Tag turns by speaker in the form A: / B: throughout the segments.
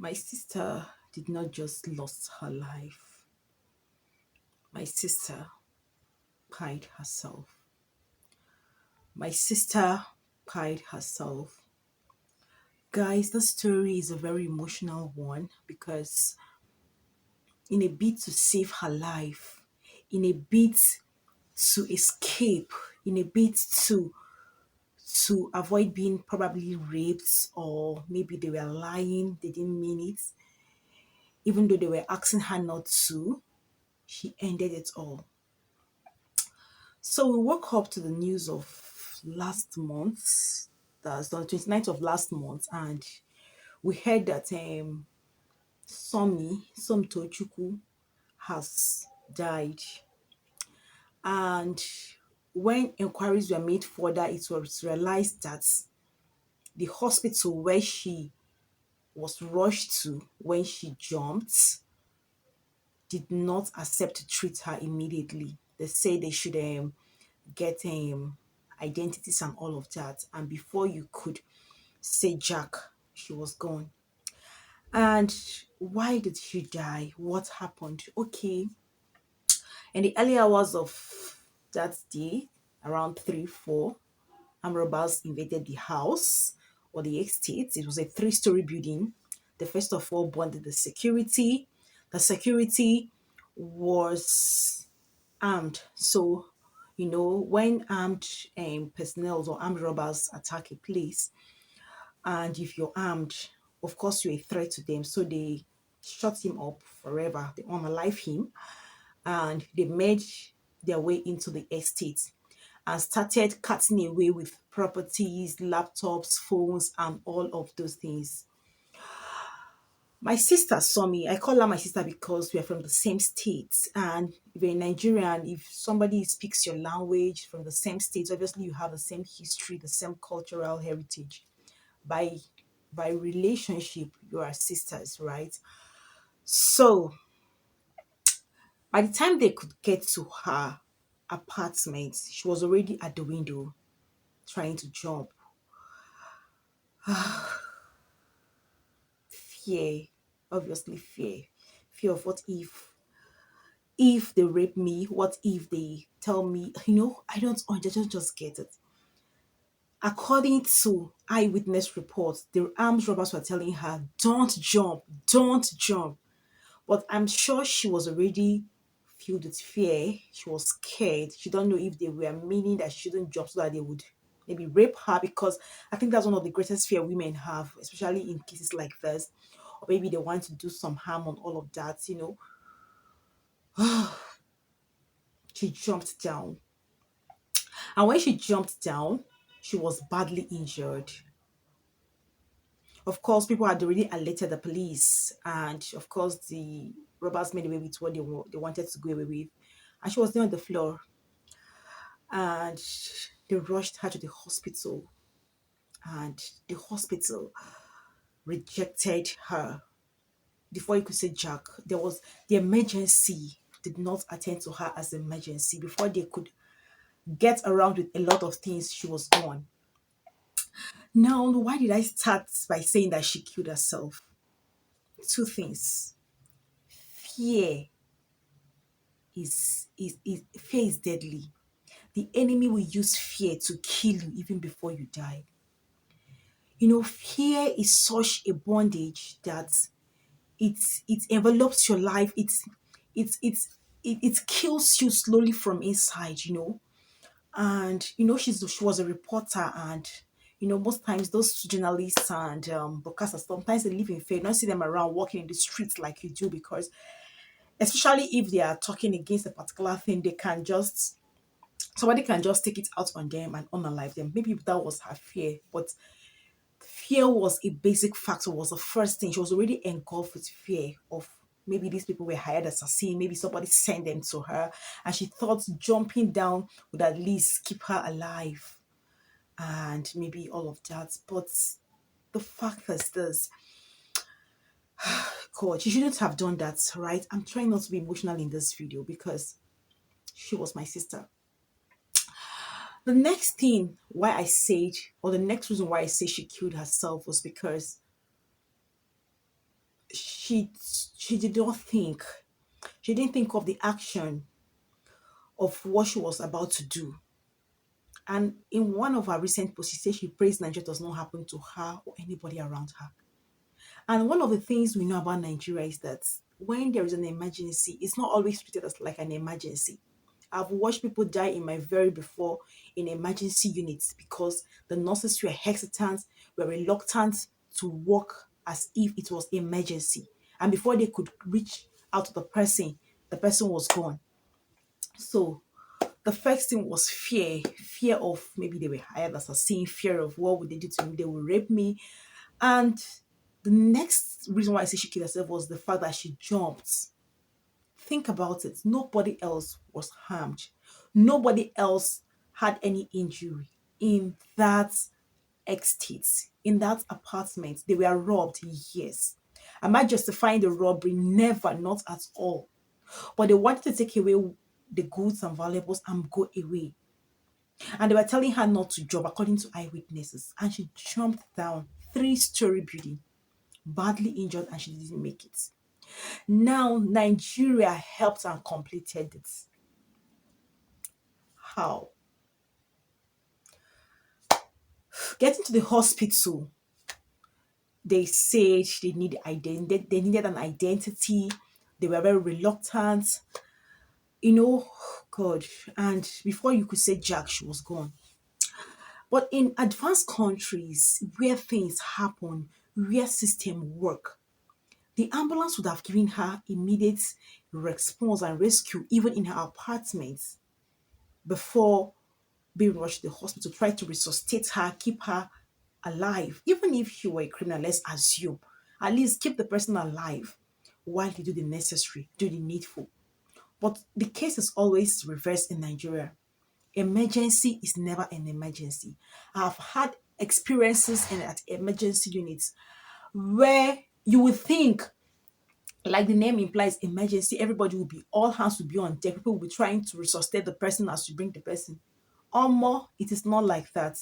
A: My sister did not just lost her life. My sister killed herself. My sister killed herself. Guys, this story is a very emotional one because in a bid to save her life, in a bid to escape, in a bid to avoid being probably raped, or maybe they were lying, they didn't mean it, even though they were asking her not to, she ended it all. So we woke up to the news of last month, that's on the 29th of last month, and we heard that Somtochukwu has died. And when inquiries were made further, it was realized that the hospital where she was rushed to when she jumped did not accept to treat her immediately. They say they should get identities and all of that. And before you could say Jack, she was gone. And why did she die? What happened? Okay, in the early hours of that day, around 3, 4, armed robbers invaded the house or the estate. It was a three-story building. They first of all bonded the security. The security was armed. So, when armed personnel or armed robbers attack a place, and if you're armed, of course you're a threat to them. So they shut him up forever. They unalive him, and they made their way into the estate and started cutting away with properties, laptops, phones, and all of those things. My sister saw me. I call her my sister because we are from the same state. And if you're Nigerian, if somebody speaks your language from the same state, obviously you have the same history, the same cultural heritage. By relationship, you are sisters, right? So by the time they could get to her apartment, she was already at the window trying to jump. Fear, obviously fear. Fear of what if they rape me, what if they tell me, I don't just get it. According to eyewitness reports, the armed robbers were telling her, don't jump, don't jump. But I'm sure she was already filled with fear. She was scared. She don't know if they were meaning that she shouldn't jump so that they would maybe rape her, because I think that's one of the greatest fear women have, especially in cases like this. Or maybe they want to do some harm on all of that. She jumped down. And when she jumped down, she was badly injured. Of course, people had already alerted the police, and of course, the robbers made away with what they wanted to go away with. And she was there on the floor, and they rushed her to the hospital, and the hospital rejected her. Before you could say Jack, there was the emergency did not attend to her as emergency. Before they could get around with a lot of things, she was gone. Now, why did I start by saying that she killed herself? Two things. Fear is fear is deadly. The enemy will use fear to kill you even before you die. Fear is such a bondage that it envelopes your life. It kills you slowly from inside. And she was a reporter, and most times those journalists and broadcasters, sometimes they live in fear. You don't see them around walking in the streets like you do, because especially if they are talking against a particular thing, they can just somebody can just take it out on them and unalive them. Maybe that was her fear, but fear was a basic factor, was the first thing. She was already engulfed with fear of maybe these people were hired as assassin, maybe somebody sent them to her, and she thought jumping down would at least keep her alive and maybe all of that. But the fact is this, God, she shouldn't have done that, right? I'm trying not to be emotional in this video because she was my sister. The next thing why I said, or the next reason why I say she killed herself was because she did not think. She didn't think of the action of what she was about to do. And in one of her recent posts, she said she prays Nigeria does not happen to her or anybody around her. And one of the things we know about Nigeria is that when there is an emergency, it's not always treated as like an emergency. I've watched people die in my very before in emergency units because the nurses were hesitant, were reluctant to work as if it was emergency. And before they could reach out to the person was gone. So the first thing was fear of maybe they were hired as a sin, fear of what would they do to me, they will rape me. And the next reason why I say she killed herself was the fact that she jumped. Think about it. Nobody else was harmed. Nobody else had any injury in that estate, in that apartment. They were robbed, yes. Am I justifying the robbery? Never, not at all. But they wanted to take away the goods and valuables and go away. And they were telling her not to jump, according to eyewitnesses. And she jumped down 3-story building, badly injured, and she didn't make it. Now, Nigeria helped and completed it. How? Getting to the hospital, they said they needed an identity. They were very reluctant. God. And before you could say Jack, she was gone. But in advanced countries where things happen, where system work, the ambulance would have given her immediate response and rescue even in her apartment before being rushed to the hospital, try to resuscitate her, keep her alive. Even if she were a criminal, let's assume, at least keep the person alive while you do the necessary, do the needful. But the case is always reversed in Nigeria. Emergency is never an emergency. I've had experiences in at emergency units where you would think, like the name implies, emergency, everybody will be, all hands will be on deck. People will be trying to resuscitate the person as you bring the person. Or more, it is not like that.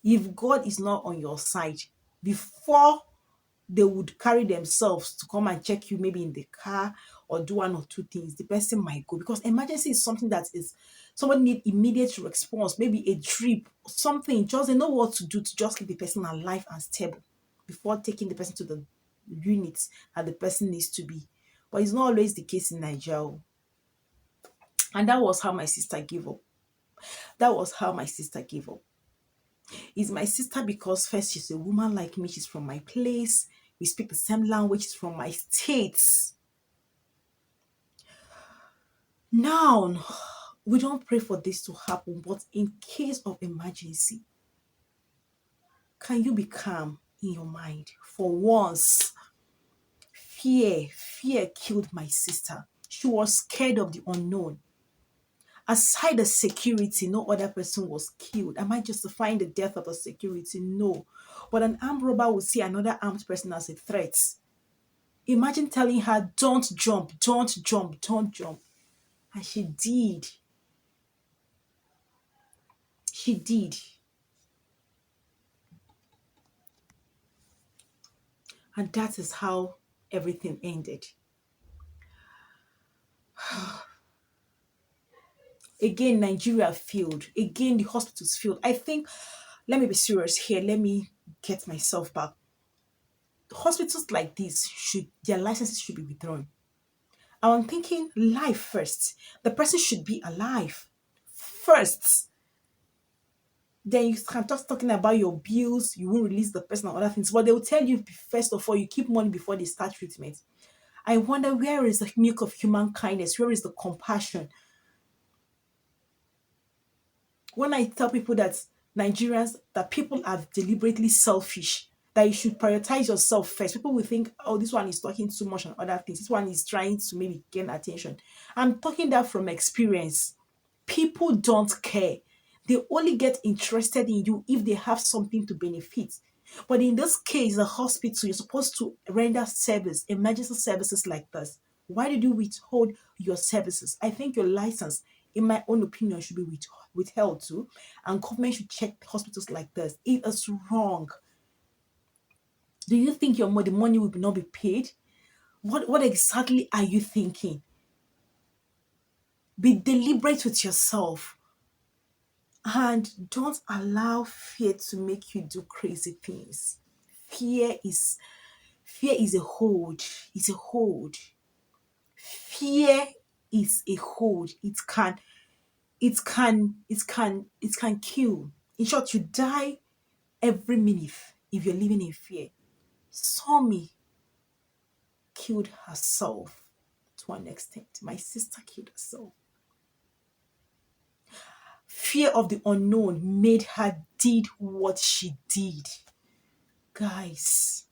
A: If God is not on your side, before they would carry themselves to come and check you, maybe in the car or do one or two things, the person might go. Because emergency is something that is, someone need immediate response, maybe a drip, something, just they know what to do to just keep the person alive and stable before taking the person to the units that the person needs to be. But it's not always the case in Nigeria. And that was how my sister gave up. That was how my sister gave up. Is my sister because first she's a woman like me, she's from my place, we speak the same language, she's from my state. Now, we don't pray for this to happen, but in case of emergency, can you be calm in your mind? For once, fear killed my sister. She was scared of the unknown. Aside the security, no other person was killed. Am I justifying the death of the security? No. But an armed robber will see another armed person as a threat. Imagine telling her, don't jump, don't jump, don't jump. And she did. She did. And that is how everything ended. Again, Nigeria failed. Again, the hospitals failed. I think, let me be serious here. Let me get myself back. Hospitals like this their licenses should be withdrawn. I'm thinking life first. The person should be alive first. Then you can start talking about your bills. You won't release the person and other things. But they will tell you first of all, you keep money before they start treatment. I wonder, where is the milk of human kindness? Where is the compassion? When I tell people that Nigerians, that people are deliberately selfish, that you should prioritize yourself first, people will think, oh, this one is talking too much on other things. This one is trying to maybe gain attention. I'm talking that from experience. People don't care. They only get interested in you if they have something to benefit. But in this case, the hospital, you're supposed to render service, emergency services like this. Why did you withhold your services? I think your license, in my own opinion, should be withheld too. And government should check hospitals like this. It is wrong. Do you think the money will not be paid? What exactly are you thinking? Be deliberate with yourself and don't allow fear to make you do crazy things. Fear is fear is a hold. It's a hold. Fear is a hold. It can kill. In short, you die every minute if you're living in fear. Somi killed herself to an extent. My sister killed herself. Fear of the unknown made her did what she did. Guys,